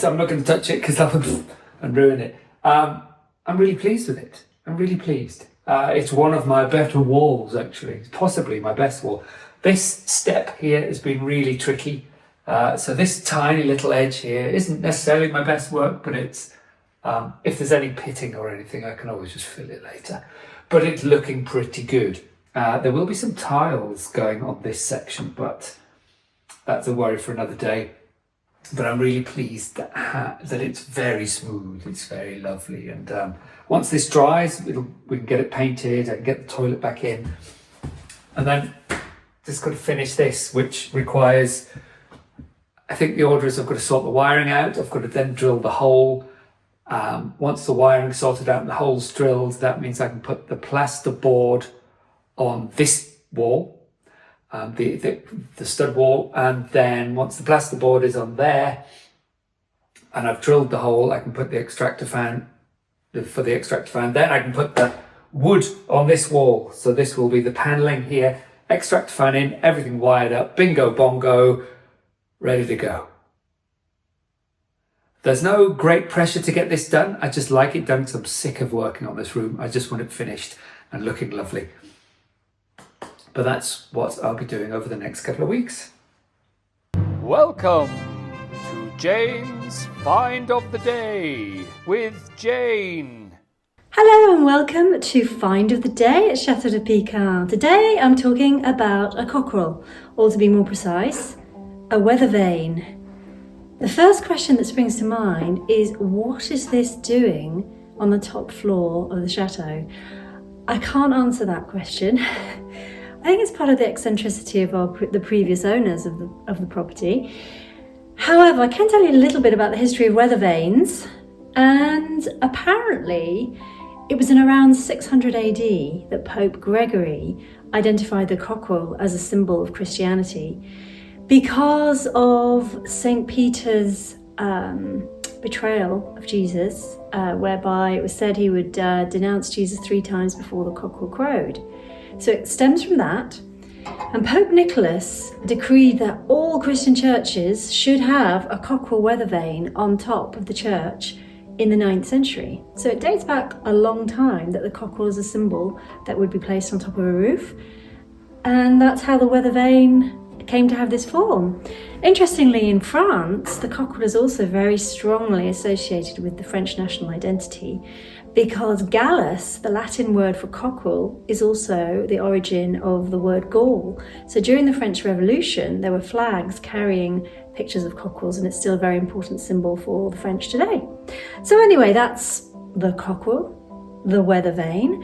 I'm not going to touch it because that would and ruin it. I'm really pleased with it. I'm really pleased. It's one of my better walls, actually. It's possibly my best wall. This step here has been really tricky. So this tiny little edge here isn't necessarily my best work, but it's if there's any pitting or anything, I can always just fill it later. But it's looking pretty good. There will be some tiles going on this section, but that's a worry for another day. But I'm really pleased that it's very smooth. It's very lovely. And once this dries, we can get it painted and get the toilet back in. And then just got to finish this, which requires, I think the order is I've got to sort the wiring out. I've got to then drill the hole. Once the wiring's sorted out and the hole's drilled, that means I can put the plasterboard on this wall. The stud wall, and then once the plasterboard is on there and I've drilled the hole, I can put the extractor fan for the extractor fan. Then I can put the wood on this wall. So this will be the paneling here, extractor fan in, everything wired up, bingo bongo, ready to go. There's no great pressure to get this done. I just like it done because I'm sick of working on this room. I just want it finished and looking lovely. But that's what I'll be doing over the next couple of weeks. Welcome to Jane's Find of the Day with Jane. Hello and welcome to Find of the Day at Château de Pican. Today I'm talking about a cockerel, or to be more precise, a weather vane. The first question that springs to mind is, what is this doing on the top floor of the chateau? I can't answer that question. I think it's part of the eccentricity of the previous owners of the property. However, I can tell you a little bit about the history of weather vanes, and apparently it was in around 600 AD that Pope Gregory identified the cockerel as a symbol of Christianity because of St. Peter's betrayal of Jesus, whereby it was said he would denounce Jesus 3 times before the cockerel crowed. So it stems from that, and Pope Nicholas decreed that all Christian churches should have a cockerel weather vane on top of the church in the 9th century. So it dates back a long time that the cockerel is a symbol that would be placed on top of a roof, and that's how the weather vane came to have this form. Interestingly, in France, the cockerel is also very strongly associated with the French national identity, because Gallus, the Latin word for cockerel, is also the origin of the word Gaul. So during the French Revolution, there were flags carrying pictures of cockerels, and it's still a very important symbol for the French today. So anyway, that's the cockerel, the weather vane.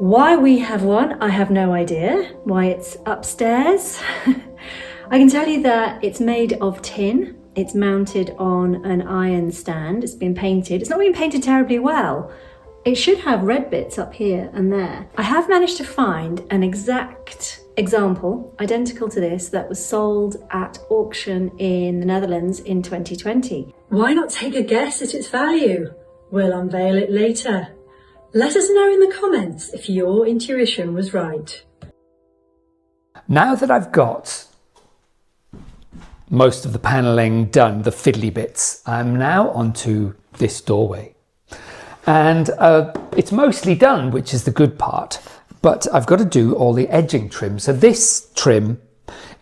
Why we have one, I have no idea. Why it's upstairs. I can tell you that it's made of tin. It's mounted on an iron stand. It's been painted. It's not been painted terribly well. It should have red bits up here and there. I have managed to find an exact example, identical to this, that was sold at auction in the Netherlands in 2020. Why not take a guess at its value? We'll unveil it later. Let us know in the comments if your intuition was right. Now that I've got most of the panelling done, the fiddly bits, I'm now onto this doorway. And it's mostly done, which is the good part, but I've got to do all the edging trim. So this trim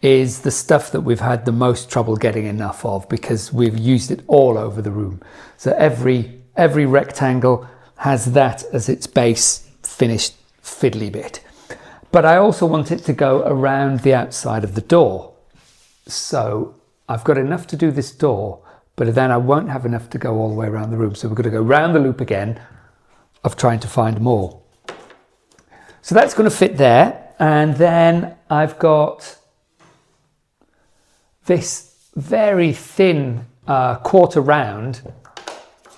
is the stuff that we've had the most trouble getting enough of because we've used it all over the room. So every rectangle has that as its base finished fiddly bit. But I also want it to go around the outside of the door. So I've got enough to do this door, but then I won't have enough to go all the way around the room. So we're going to go round the loop again of trying to find more. So that's going to fit there. And then I've got this very thin quarter round,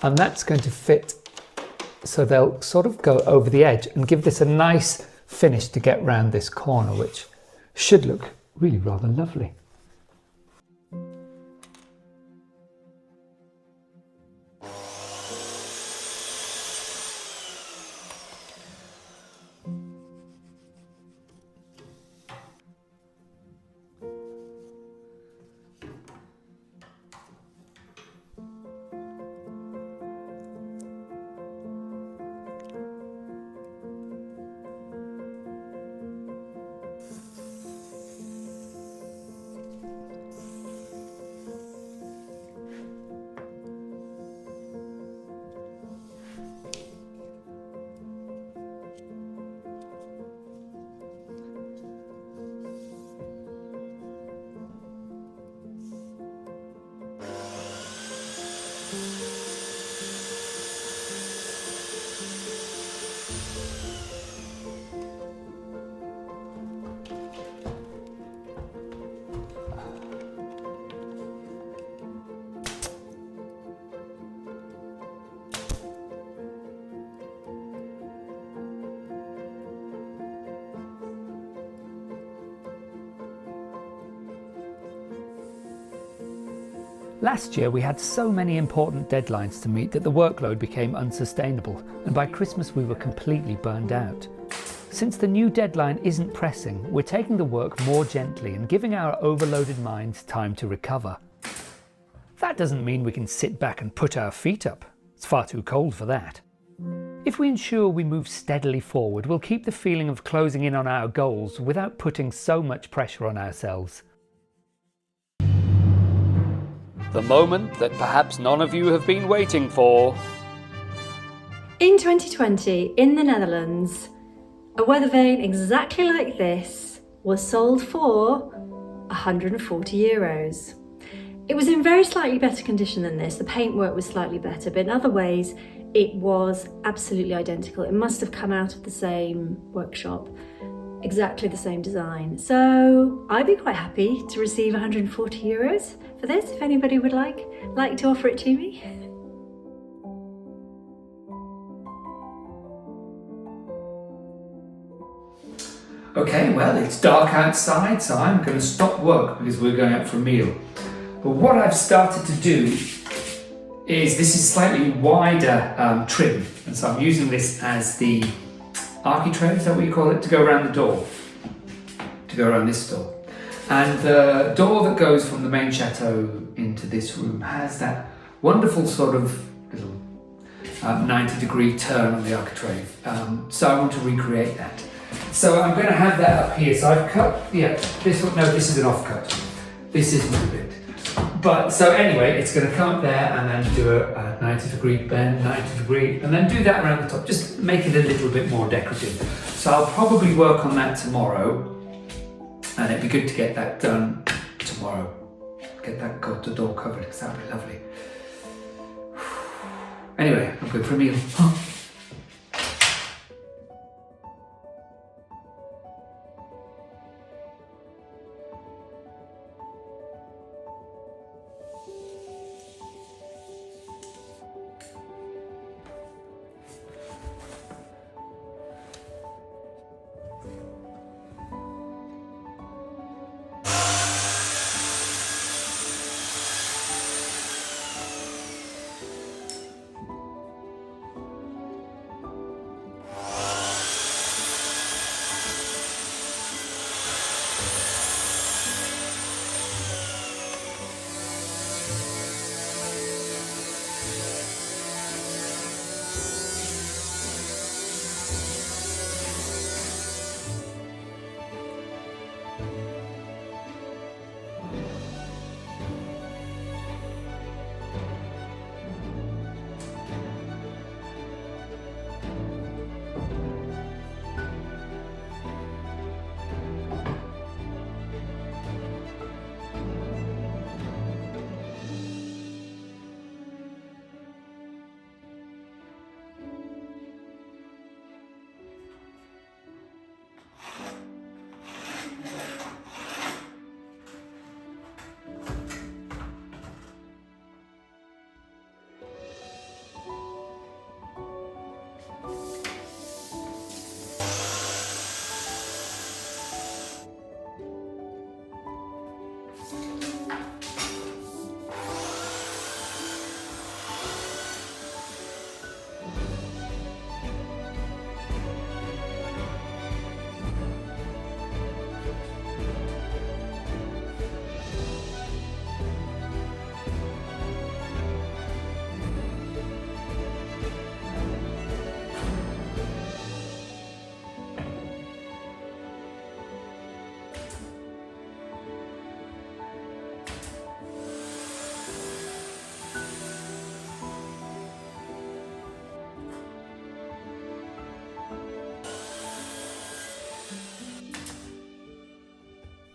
and that's going to fit. So they'll sort of go over the edge and give this a nice finish to get round this corner, which should look really rather lovely. Last year we had so many important deadlines to meet that the workload became unsustainable, and by Christmas we were completely burned out. Since the new deadline isn't pressing, we're taking the work more gently and giving our overloaded minds time to recover. That doesn't mean we can sit back and put our feet up. It's far too cold for that. If we ensure we move steadily forward, we'll keep the feeling of closing in on our goals without putting so much pressure on ourselves. The moment that perhaps none of you have been waiting for. In 2020, in the Netherlands, a weather vane exactly like this was sold for €140. It was in very slightly better condition than this. The paintwork was slightly better, but in other ways it was absolutely identical. It must have come out of the same workshop, exactly the same design. So I'd be quite happy to receive €140 for this, if anybody would like to offer it to me. Okay, well, it's dark outside, so I'm going to stop work because we're going out for a meal. But what I've started to do is, this is slightly wider trim, and so I'm using this as the architrave, is that what you call it, to go around the door, to go around this door. And the door that goes from the main chateau into this room has that wonderful sort of little 90-degree turn on the architrave. So I want to recreate that. So I'm going to have that up here. So I've cut, this is an offcut. This isn't a bit. But so anyway, it's going to come up there and then do a 90-degree bend, 90-degree, and then do that around the top. Just make it a little bit more decorative. So I'll probably work on that tomorrow. And it'd be good to get that done tomorrow. Get that the door covered, because that'd be lovely. Anyway, I'm going for a meal.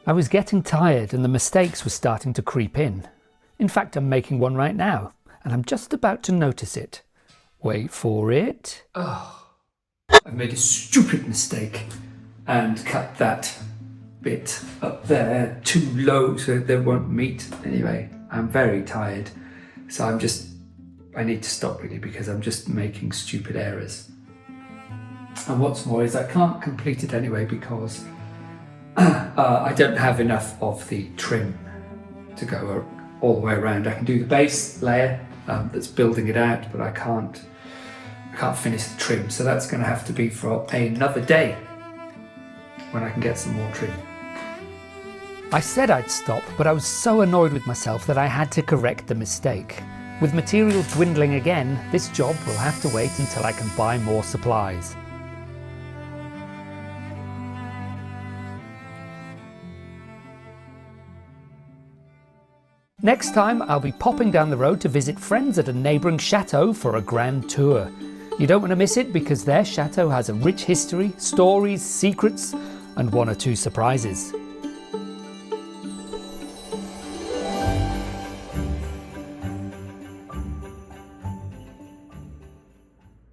I was getting tired and the mistakes were starting to creep in. In fact, I'm making one right now, and I'm just about to notice it. Wait for it. Oh, I've made a stupid mistake and cut that bit up there too low so they won't meet. Anyway, I'm very tired, so I need to stop really because I'm just making stupid errors. And what's more is I can't complete it anyway because I don't have enough of the trim to go all the way around. I can do the base layer that's building it out, but I can't finish the trim. So that's going to have to be for another day when I can get some more trim. I said I'd stop, but I was so annoyed with myself that I had to correct the mistake. With materials dwindling again, this job will have to wait until I can buy more supplies. Next time, I'll be popping down the road to visit friends at a neighbouring chateau for a grand tour. You don't want to miss it because their chateau has a rich history, stories, secrets, and 1 or 2 surprises.